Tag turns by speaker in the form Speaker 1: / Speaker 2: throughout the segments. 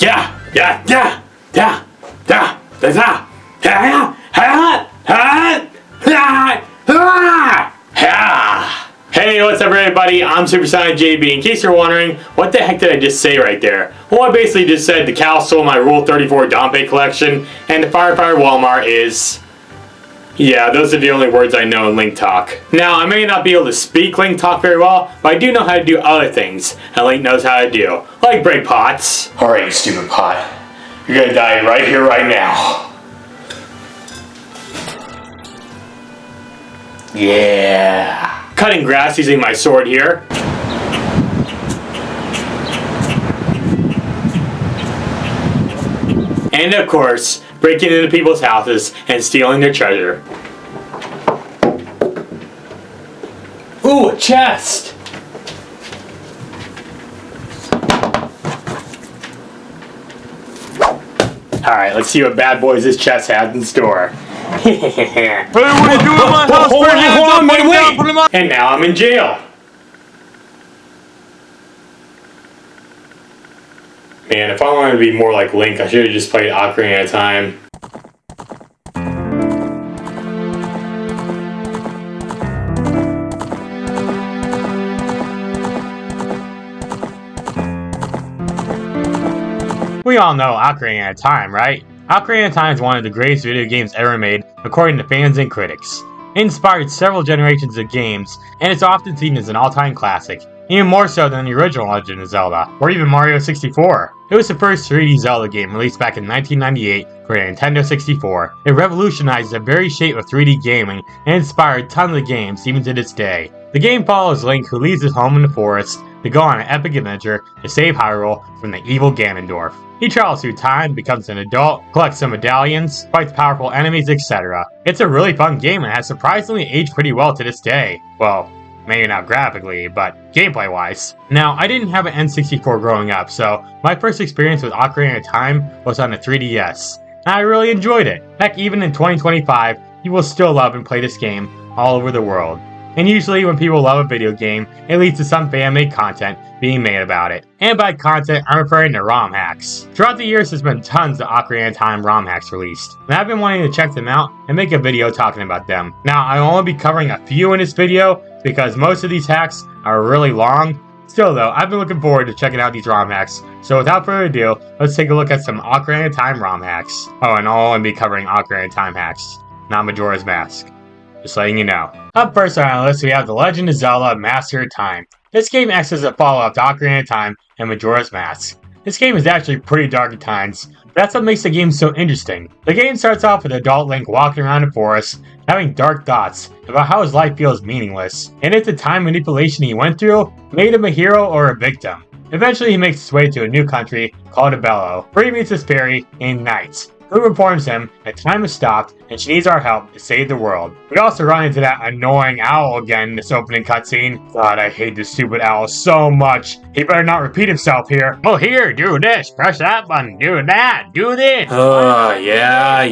Speaker 1: Yeah, yeah, yeah, yeah, yeah, yeah, yeah, yeah. Hey, what's up everybody? I'm SuperSonicJB. In case you're wondering, what the heck did I just say right there? Well, I basically just said the cow stole my Rule 34 Dantes collection, and the firefighter Walmart is... Yeah, those are the only words I know in Link Talk. Now, I may not be able to speak Link Talk very well, but I do know how to do other things, and Link knows how to do, like break pots.
Speaker 2: Alright, you stupid pot. You're gonna die right here, right now. Yeah.
Speaker 1: Cutting grass using my sword here. And of course, breaking into people's houses and stealing their treasure. Ooh, a chest! Alright, let's see what bad boys this chest has in store.
Speaker 3: Hey, what are you doing in my house?
Speaker 1: Hold on, wait! And now I'm in jail. Man, if I wanted to be more like Link, I should have just played Ocarina of Time. We all know Ocarina of Time, right? Ocarina of Time is one of the greatest video games ever made, according to fans and critics. It inspired several generations of games, and it's often seen as an all-time classic, even more so than the original Legend of Zelda, or even Mario 64. It was the first 3D Zelda game released back in 1998 for the Nintendo 64. It revolutionized the very shape of 3D gaming and inspired tons of games even to this day. The game follows Link, who leaves his home in the forest to go on an epic adventure to save Hyrule from the evil Ganondorf. He travels through time, becomes an adult, collects some medallions, fights powerful enemies, etc. It's a really fun game and has surprisingly aged pretty well to this day. Well, maybe not graphically, but gameplay-wise. Now, I didn't have an N64 growing up, so my first experience with Ocarina of Time was on the 3DS, and I really enjoyed it. Heck, even in 2025, people still love and play this game all over the world. And usually when people love a video game, it leads to some fan-made content being made about it. And by content, I'm referring to ROM hacks. Throughout the years, there's been tons of Ocarina of Time ROM hacks released, and I've been wanting to check them out and make a video talking about them. Now, I'll only be covering a few in this video, because most of these hacks are really long. Still though, I've been looking forward to checking out these ROM hacks, so without further ado, let's take a look at some Ocarina of Time ROM hacks. Oh, and I'll only be covering Ocarina of Time hacks, not Majora's Mask. Just letting you know. Up first on our list, we have The Legend of Zelda Master of Time. This game acts as a follow-up to Ocarina of Time and Majora's Mask. This game is actually pretty dark at times, but that's what makes the game so interesting. The game starts off with adult Link walking around the forest, having dark thoughts about how his life feels meaningless, and if the time manipulation he went through made him a hero or a victim. Eventually he makes his way to a new country called Abello, where he meets his fairy named Knight, who informs him that time has stopped and she needs our help to save the world. We also run into that annoying owl again in this opening cutscene. God, I hate this stupid owl so much. He better not repeat himself here. Oh, here, do this, press that button, do that, do this. Yeah.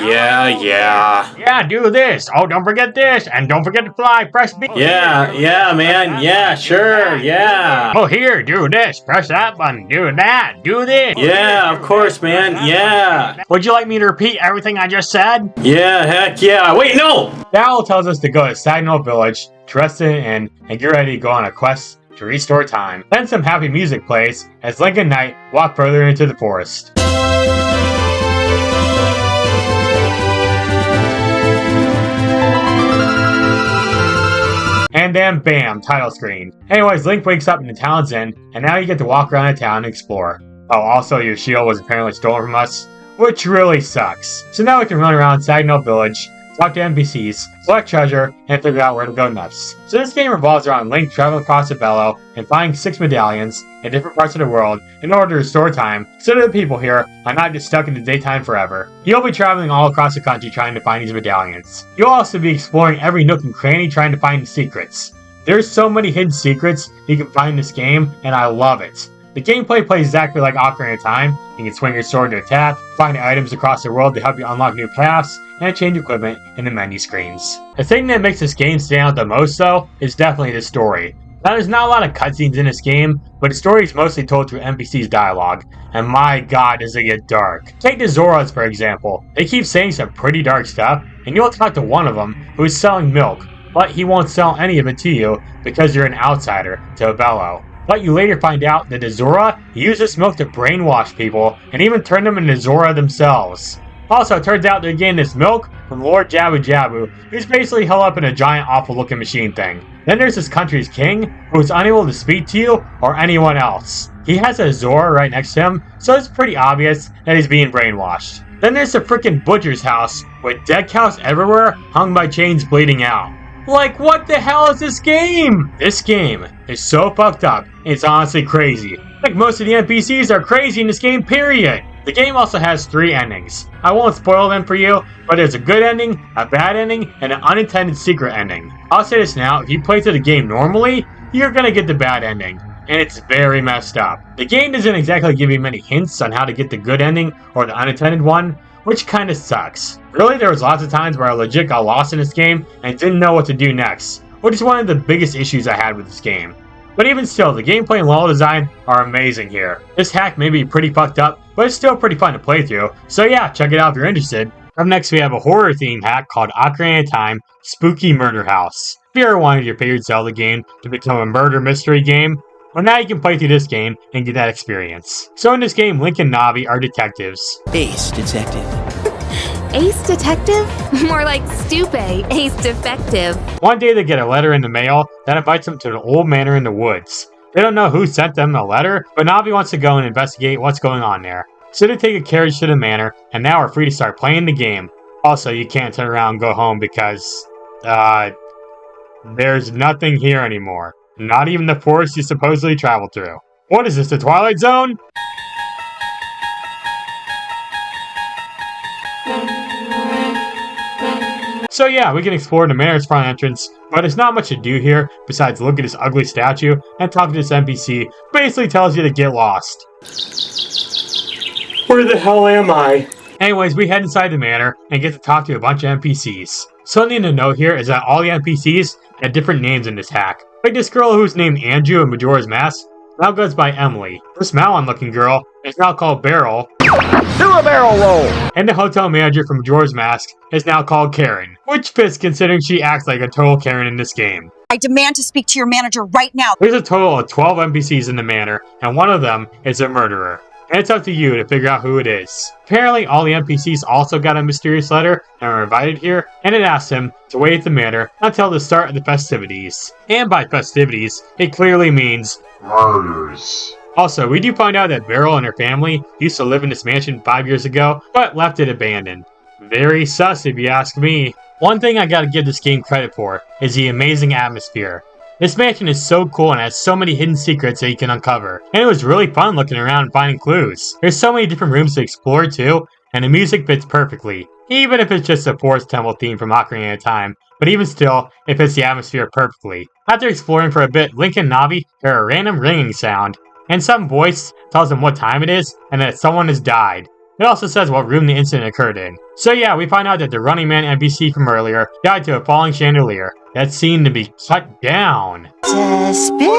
Speaker 3: Yeah, do this. Oh, don't forget this, and don't forget to fly, press B.
Speaker 1: Yeah, man, yeah, sure, yeah.
Speaker 3: Oh, here, do this, press that button, do that, do this.
Speaker 1: Yeah, of course, man, yeah.
Speaker 3: Would you like me to repeat everything I just said?
Speaker 1: Yeah, heck yeah. Wait, no!
Speaker 3: The owl tells us to go to Signal Village, to rest in an inn, and get ready to go on a quest to restore time. Then some happy music plays as Link and Knight walk further into the forest. And then bam, title screen. Anyways, Link wakes up in the town's inn, and now you get to walk around the town and explore. Oh, also your shield was apparently stolen from us, which really sucks. So now we can run around Signal Village, talk to NPCs, collect treasure, and figure out where to go next. So this game revolves around Link traveling across Abello and finding 6 medallions in different parts of the world in order to restore time so that the people here are not just stuck in the daytime forever. You'll be traveling all across the country trying to find these medallions. You'll also be exploring every nook and cranny trying to find the secrets. There's so many hidden secrets you can find in this game, and I love it. The gameplay plays exactly like Ocarina of Time. You can swing your sword to attack, find items across the world to help you unlock new paths, and change equipment in the menu screens. The thing that makes this game stand out the most though is definitely the story. Now, there's not a lot of cutscenes in this game, but the story is mostly told through NPC's dialogue, and my god does it get dark. Take the Zoras for example. They keep saying some pretty dark stuff, and you'll talk to one of them who is selling milk, but he won't sell any of it to you because you're an outsider to Abello. But you later find out that the Zora uses milk to brainwash people and even turn them into Zora themselves. Also, it turns out they're getting this milk from Lord Jabu Jabu, who's basically held up in a giant awful-looking machine thing. Then there's this country's king, who is unable to speak to you or anyone else. He has a Zora right next to him, so it's pretty obvious that he's being brainwashed. Then there's the frickin' butcher's house, with dead cows everywhere, hung by chains bleeding out. Like, what the hell is this game? This game is so fucked up, it's honestly crazy. Like, most of the NPCs are crazy in this game, period. The game also has 3 endings. I won't spoil them for you, but there's a good ending, a bad ending, and an unintended secret ending. I'll say this now, if you play through the game normally, you're gonna get the bad ending, and it's very messed up. The game doesn't exactly give you many hints on how to get the good ending or the unintended one, which kinda sucks. Really, there was lots of times where I legit got lost in this game and didn't know what to do next, which is one of the biggest issues I had with this game. But even still, the gameplay and level design are amazing here. This hack may be pretty fucked up, but it's still pretty fun to play through, so yeah, check it out if you're interested. Up next we have a horror themed hack called Ocarina of Time Spooky Murder House. If you ever wanted your favorite Zelda game to become a murder mystery game, well now you can play through this game and get that experience. So in this game, Link and Navi are detectives.
Speaker 4: Ace detective.
Speaker 5: Ace detective? More like Stupe, ace defective.
Speaker 3: One day they get a letter in the mail that invites them to an old manor in the woods. They don't know who sent them the letter, but Navi wants to go and investigate what's going on there. So they take a carriage to the manor, and now are free to start playing the game. Also, you can't turn around and go home because, there's nothing here anymore. Not even the forest you supposedly traveled through. What is this, the Twilight Zone? So yeah, we can explore the manor's front entrance, but there's not much to do here besides look at this ugly statue and talk to this NPC who basically tells you to get lost.
Speaker 2: Where the hell am I?
Speaker 3: Anyways, we head inside the manor and get to talk to a bunch of NPCs. Something to note here is that all the NPCs had different names in this hack. Like this girl who's named Andrew in Majora's Mask now goes by Emily. This Malon looking girl is now called Beryl.
Speaker 4: Do a barrel roll!
Speaker 3: And the hotel manager from Majora's Mask is now called Karen, which fits considering she acts like a total Karen in this game.
Speaker 6: I demand to speak to your manager right now.
Speaker 3: There's a total of 12 NPCs in the manor, and one of them is a murderer. And it's up to you to figure out who it is. Apparently, all the NPCs also got a mysterious letter and were invited here, and it asked them to wait at the manor until the start of the festivities. And by festivities, it clearly means murders. Also, we do find out that Beryl and her family used to live in this mansion 5 years ago, but left it abandoned. Very sus if you ask me. One thing I gotta give this game credit for is the amazing atmosphere. This mansion is so cool and has so many hidden secrets that you can uncover. And it was really fun looking around and finding clues. There's so many different rooms to explore too, and the music fits perfectly. Even if it's just a forest temple theme from Ocarina of Time, but even still, it fits the atmosphere perfectly. After exploring for a bit, Link and Navi hear a random ringing sound, and some voice tells them what time it is and that someone has died. It also says what room the incident occurred in. So yeah, we find out that the Running Man NPC from earlier died to a falling chandelier that seemed to be cut down.
Speaker 6: Suspicious!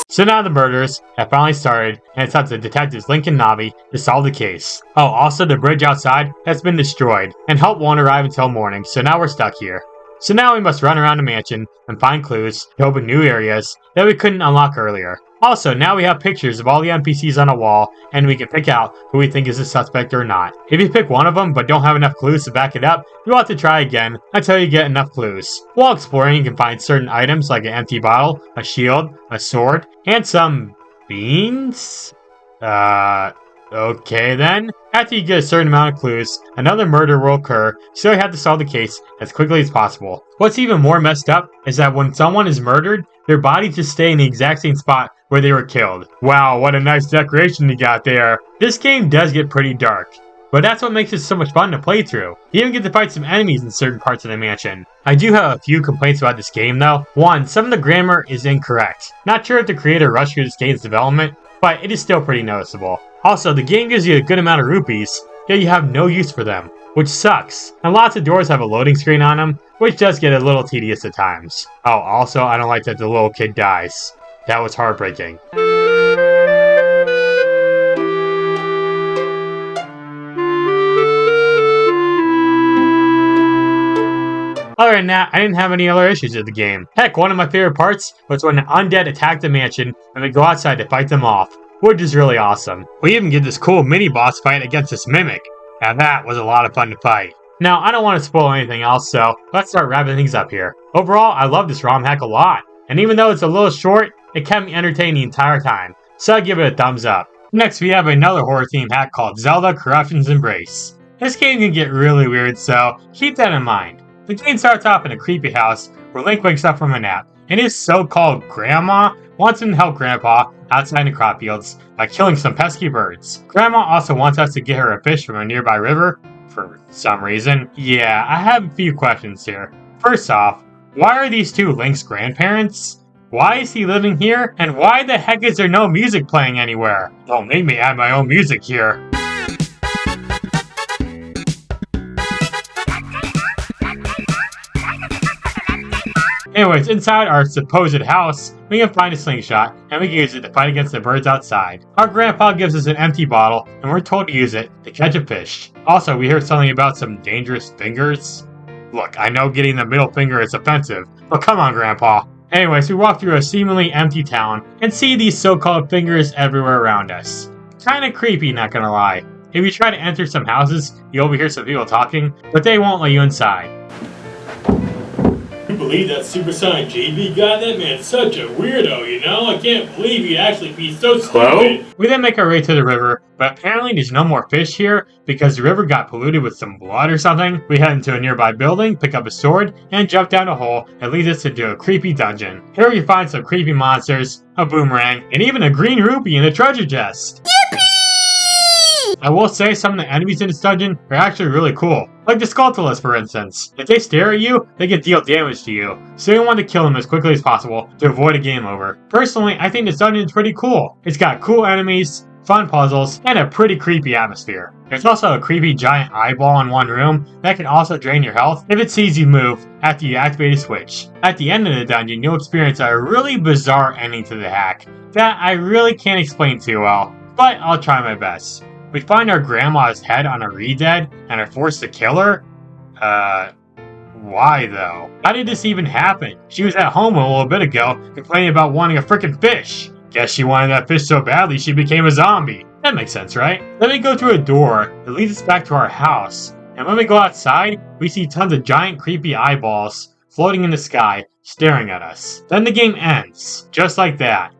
Speaker 3: So now the murders have finally started, and it's up to detectives Link and Navi to solve the case. Oh, also the bridge outside has been destroyed, and help won't arrive until morning, so now we're stuck here. So now we must run around the mansion and find clues to open new areas that we couldn't unlock earlier. Also, now we have pictures of all the NPCs on a wall, and we can pick out who we think is a suspect or not. If you pick one of them but don't have enough clues to back it up, you'll have to try again until you get enough clues. While exploring, you can find certain items like an empty bottle, a shield, a sword, and some beans? Okay then. After you get a certain amount of clues, another murder will occur, so you have to solve the case as quickly as possible. What's even more messed up is that when someone is murdered, their bodies just stay in the exact same spot where they were killed. Wow, what a nice decoration you got there. This game does get pretty dark, but that's what makes it so much fun to play through. You even get to fight some enemies in certain parts of the mansion. I do have a few complaints about this game though. One, some of the grammar is incorrect. Not sure if the creator rushed through this game's development, but it is still pretty noticeable. Also, the game gives you a good amount of rupees, yet you have no use for them, which sucks. And lots of doors have a loading screen on them, which does get a little tedious at times. Oh, also, I don't like that the little kid dies. That was heartbreaking. Other than that, I didn't have any other issues with the game. Heck, one of my favorite parts was when an undead attacked the mansion and we go outside to fight them off, which is really awesome. We even get this cool mini-boss fight against this mimic, and that was a lot of fun to fight. Now, I don't want to spoil anything else, so let's start wrapping things up here. Overall, I love this ROM hack a lot, and even though it's a little short, it kept me entertained the entire time, so I give it a thumbs up. Next, we have another horror-themed hack called Zelda Corruption's Embrace. This game can get really weird, so keep that in mind. The game starts off in a creepy house where Link wakes up from a nap, and his so-called grandma wants him to help Grandpa outside the crop fields by killing some pesky birds. Grandma also wants us to get her a fish from a nearby river, for some reason. Yeah, I have a few questions here. First off, why are these two Link's grandparents? Why is he living here? And why the heck is there no music playing anywhere? Don't make me add my own music here. Anyways, inside our supposed house, we can find a slingshot, and we can use it to fight against the birds outside. Our grandpa gives us an empty bottle, and we're told to use it to catch a fish. Also, we heard something about some dangerous fingers. Look, I know getting the middle finger is offensive, but come on, Grandpa. Anyways, we walk through a seemingly empty town, and see these so-called fingers everywhere around us. Kinda creepy, not gonna lie. If you try to enter some houses, you overhear some people talking, but they won't let you inside.
Speaker 1: You believe that SuperSonicJB guy? That man's such a weirdo, you know? I can't believe he'd actually be so stupid.
Speaker 2: Hello?
Speaker 3: We then make our way to the river, but apparently there's no more fish here because the river got polluted with some blood or something. We head into a nearby building, pick up a sword, and jump down a hole that leads us into a creepy dungeon. Here we find some creepy monsters, a boomerang, and even a green rupee in a treasure chest. I will say some of the enemies in this dungeon are actually really cool. Like the Skulltulus, for instance. If they stare at you, they can deal damage to you, so you want to kill them as quickly as possible to avoid a game over. Personally, I think this dungeon is pretty cool. It's got cool enemies, fun puzzles, and a pretty creepy atmosphere. There's also a creepy giant eyeball in one room that can also drain your health if it sees you move after you activate a switch. At the end of the dungeon, you'll experience a really bizarre ending to the hack that I really can't explain too well, but I'll try my best. We find our grandma's head on a re-dead and are forced to kill her? Why though? How did this even happen? She was at home a little bit ago complaining about wanting a frickin' fish. Guess she wanted that fish so badly she became a zombie. That makes sense, right? Then we go through a door that leads us back to our house. And when we go outside, we see tons of giant creepy eyeballs floating in the sky, staring at us. Then the game ends. Just like that.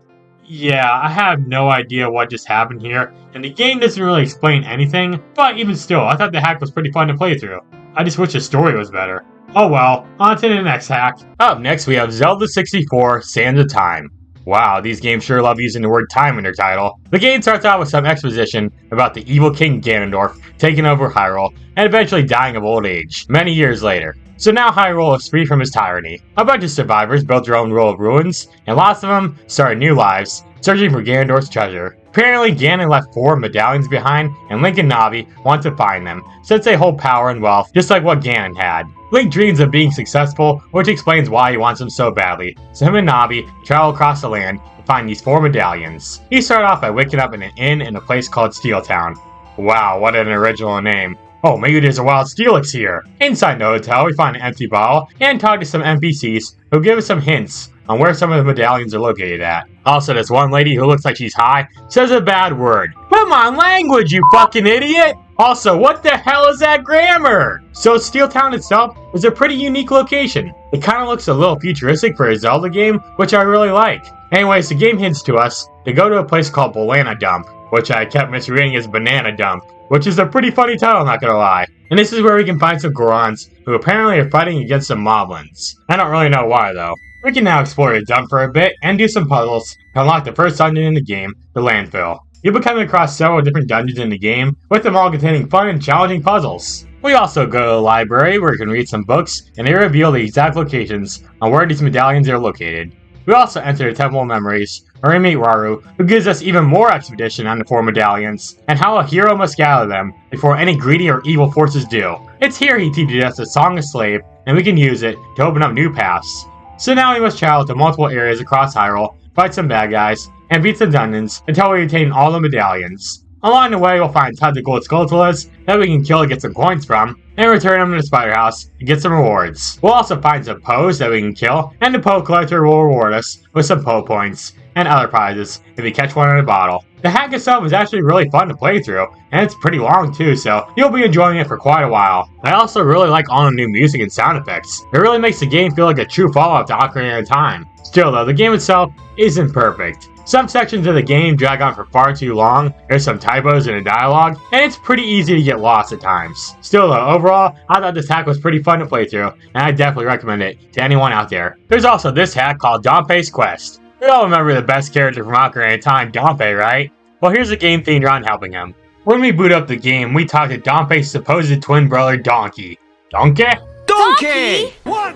Speaker 3: Yeah, I have no idea what just happened here, and the game doesn't really explain anything, but even still, I thought the hack was pretty fun to play through. I just wish the story was better. Oh well, on to the next hack. Up next, we have Zelda 64, Sands of Time. Wow, these games sure love using the word time in their title. The game starts out with some exposition about the evil King Ganondorf taking over Hyrule, and eventually dying of old age, many years later. So now Hyrule is free from his tyranny. A bunch of survivors built their own world of ruins, and lots of them started new lives, searching for Ganondorf's treasure. Apparently Ganon left 4 medallions behind, and Link and Navi want to find them, since they hold power and wealth, just like what Ganon had. Link dreams of being successful, which explains why he wants them so badly, so him and Navi travel across the land to find these 4 medallions. He started off by waking up in an inn in a place called Steel Town. Wow, what an original name. Oh, maybe there's a wild Steelix here. Inside the hotel, we find an empty bottle and talk to some NPCs who give us some hints on where some of the medallions are located at. Also, this one lady who looks like she's high says a bad word. Come on, language, you fucking idiot! Also, what the hell is that grammar? So Steel Town itself is a pretty unique location. It kind of looks a little futuristic for a Zelda game, which I really like. Anyways, the game hints to us to go to a place called Banana Dump, which I kept misreading as Banana Dump, which is a pretty funny title, not gonna lie. And this is where we can find some Gorons, who apparently are fighting against some Moblins. I don't really know why though. We can now explore the dump for a bit and do some puzzles to unlock the first dungeon in the game, the landfill. You'll be coming across several different dungeons in the game, with them all containing fun and challenging puzzles. We also go to the library where you can read some books, and they reveal the exact locations on where these medallions are located. We also enter the Temple of Memories, where we meet Raru, who gives us even more expedition on the 4 medallions, and how a hero must gather them before any greedy or evil forces do. It's here he teaches us the Song of Slave, and we can use it to open up new paths. So now we must travel to multiple areas across Hyrule, fight some bad guys, and beat some dungeons until we attain all the medallions. Along the way, we'll find tons of gold Skulltulas that we can kill to get some coins from, and return them to the Spider House to get some rewards. We'll also find some Poes that we can kill, and the Poe Collector will reward us with some Poe points and other prizes if we catch one in a bottle. The hack itself is actually really fun to play through, and it's pretty long too, so you'll be enjoying it for quite a while. I also really like all the new music and sound effects. It really makes the game feel like a true follow-up to Ocarina of Time. Still though, the game itself isn't perfect. Some sections of the game drag on for far too long, there's some typos in the dialogue, and it's pretty easy to get lost at times. Still though, overall, I thought this hack was pretty fun to play through, and I definitely recommend it to anyone out there. There's also this hack called Dantes Quest. We all remember the best character from Ocarina of Time, Dante, right? Well, here's a game themed around helping him. When we boot up the game, we talk to Dante's supposed twin brother, Donkey. Donkey?
Speaker 5: Donkey!
Speaker 7: What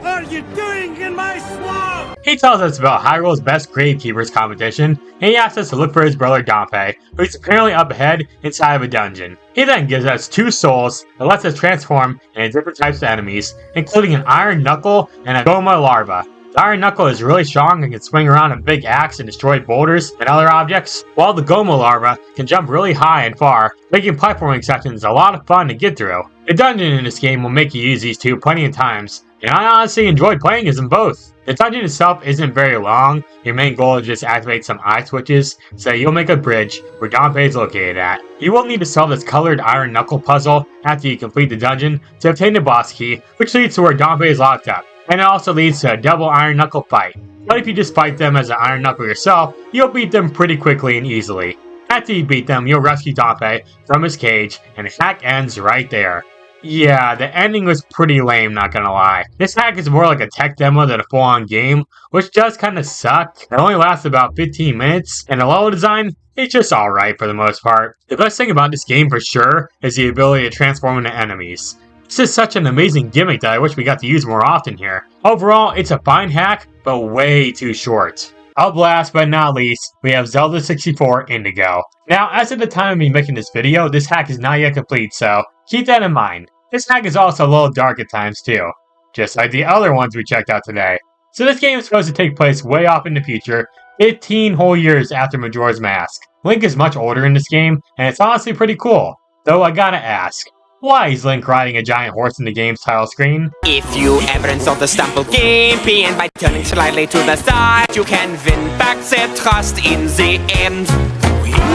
Speaker 7: are you doing in my swamp?
Speaker 3: He tells us about Hyrule's best Gravekeepers competition, and he asks us to look for his brother Dante, who's apparently up ahead inside of a dungeon. He then gives us 2 souls that lets us transform into different types of enemies, including an Iron Knuckle and a Goma Larva. The Iron Knuckle is really strong and can swing around a big axe and destroy boulders and other objects, while the Goma Larva can jump really high and far, making platforming sections a lot of fun to get through. The dungeon in this game will make you use these 2 plenty of times, and I honestly enjoyed playing as them both. The dungeon itself isn't very long. Your main goal is just activate some eye switches so you'll make a bridge where Dante is located at. You will need to solve this colored Iron Knuckle puzzle after you complete the dungeon to obtain the boss key, which leads to where Dante is locked up. And it also leads to a double Iron Knuckle fight. But if you just fight them as an Iron Knuckle yourself, you'll beat them pretty quickly and easily. After you beat them, you'll rescue Dante from his cage, and the hack ends right there. Yeah, the ending was pretty lame, not gonna lie. This hack is more like a tech demo than a full-on game, which does kinda suck. It only lasts about 15 minutes, and the level design is just alright for the most part. The best thing about this game for sure is the ability to transform into enemies. This is such an amazing gimmick that I wish we got to use more often here. Overall, it's a fine hack, but way too short. Up last but not least, we have Zelda 64 Indigo. Now, as of the time of me making this video, this hack is not yet complete, so keep that in mind. This hack is also a little dark at times too, just like the other ones we checked out today. So this game is supposed to take place way off in the future, 15 whole years after Majora's Mask. Link is much older in this game, and it's honestly pretty cool. Though I gotta ask, why is Link riding a giant horse in the game's title screen?
Speaker 8: If you ever install the Stumble Gameplay and by turning slightly to the side, you can win back their trust in the end.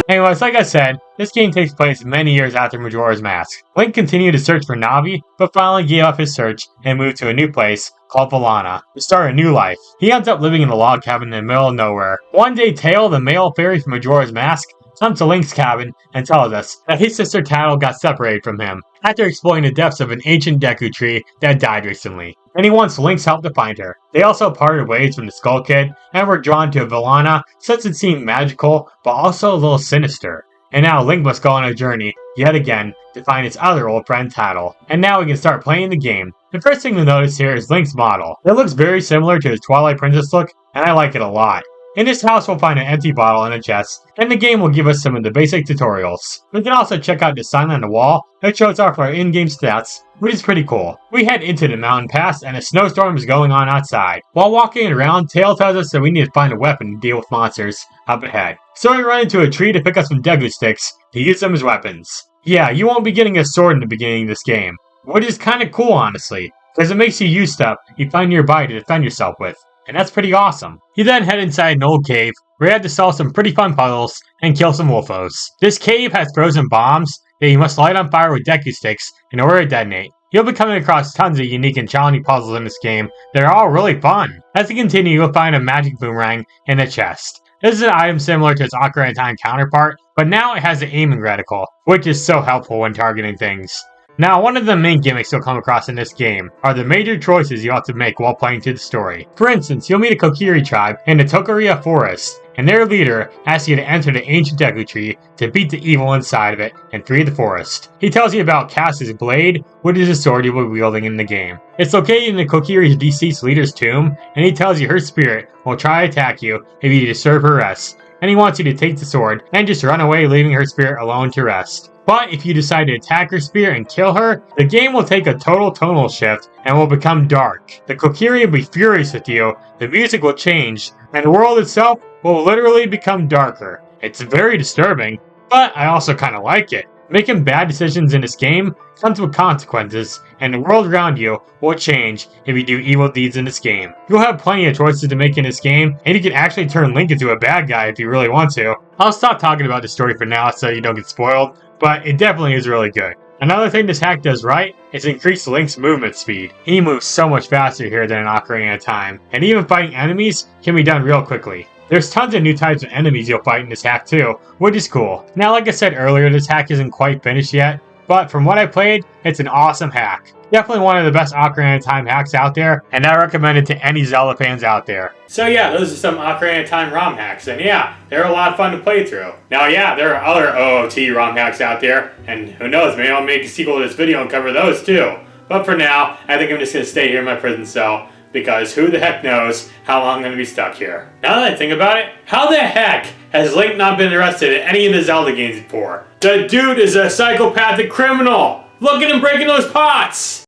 Speaker 3: Anyways, like I said, this game takes place many years after Majora's Mask. Link continued to search for Navi, but finally gave up his search and moved to a new place called Valana to start a new life. He ends up living in a log cabin in the middle of nowhere. One day, Tail, the male fairy from Majora's Mask, comes to Link's cabin and tells us that his sister Tattle got separated from him after exploring the depths of an ancient Deku tree that died recently, and he wants Link's help to find her. They also parted ways from the Skull Kid and were drawn to Valana since it seemed magical but also a little sinister. And now Link must go on a journey yet again to find his other old friend Tattle. And now we can start playing the game. The first thing to notice here is Link's model. It looks very similar to his Twilight Princess look, and I like it a lot. In this house, we'll find an empty bottle and a chest, and the game will give us some of the basic tutorials. We can also check out the sign on the wall that shows off our in-game stats, which is pretty cool. We head into the mountain pass, and a snowstorm is going on outside. While walking around, Tail tells us that we need to find a weapon to deal with monsters up ahead. So we run into a tree to pick up some Deku sticks to use them as weapons. Yeah, you won't be getting a sword in the beginning of this game, which is kinda cool honestly, because it makes you use stuff you find nearby to defend yourself with. And that's pretty awesome. You then head inside an old cave where you have to solve some pretty fun puzzles and kill some wolfos. This cave has frozen bombs that you must light on fire with Deku sticks in order to detonate. You'll be coming across tons of unique and challenging puzzles in this game that are all really fun. As you continue, you'll find a magic boomerang in a chest. This is an item similar to its Ocarina of Time counterpart, but now it has an aiming reticle, which is so helpful when targeting things. Now, one of the main gimmicks you'll come across in this game are the major choices you have to make while playing through the story. For instance, you'll meet a Kokiri tribe in the Tokaria Forest, and their leader asks you to enter the ancient Deku Tree to beat the evil inside of it and free the forest. He tells you about Cass's blade, which is a sword you'll be wielding in the game. It's located in the Kokiri's deceased leader's tomb, and he tells you her spirit will try to attack you if you disturb her rest, and he wants you to take the sword and just run away, leaving her spirit alone to rest. But if you decide to attack her spirit and kill her, the game will take a total tonal shift and will become dark. The Kokiri will be furious with you, the music will change, and the world itself will literally become darker. It's very disturbing, but I also kinda like it. Making bad decisions in this game comes with consequences, and the world around you will change if you do evil deeds in this game. You'll have plenty of choices to make in this game, and you can actually turn Link into a bad guy if you really want to. I'll stop talking about the story for now so you don't get spoiled, but it definitely is really good. Another thing this hack does right is increase Link's movement speed. He moves so much faster here than in Ocarina of Time, and even fighting enemies can be done real quickly. There's tons of new types of enemies you'll fight in this hack too, which is cool. Now, like I said earlier, this hack isn't quite finished yet, but from what I played, it's an awesome hack. Definitely one of the best Ocarina of Time hacks out there, and I recommend it to any Zelda fans out there. So yeah, those are some Ocarina of Time ROM hacks, and yeah, they're a lot of fun to play through. Now yeah, there are other OOT ROM hacks out there, and who knows, maybe I'll make a sequel to this video and cover those too. But for now, I think I'm just going to stay here in my prison cell, because who the heck knows how long I'm going to be stuck here. Now that I think about it, how the heck has Link not been arrested in any of the Zelda games before? The dude is a psychopathic criminal! Look at him breaking those pots!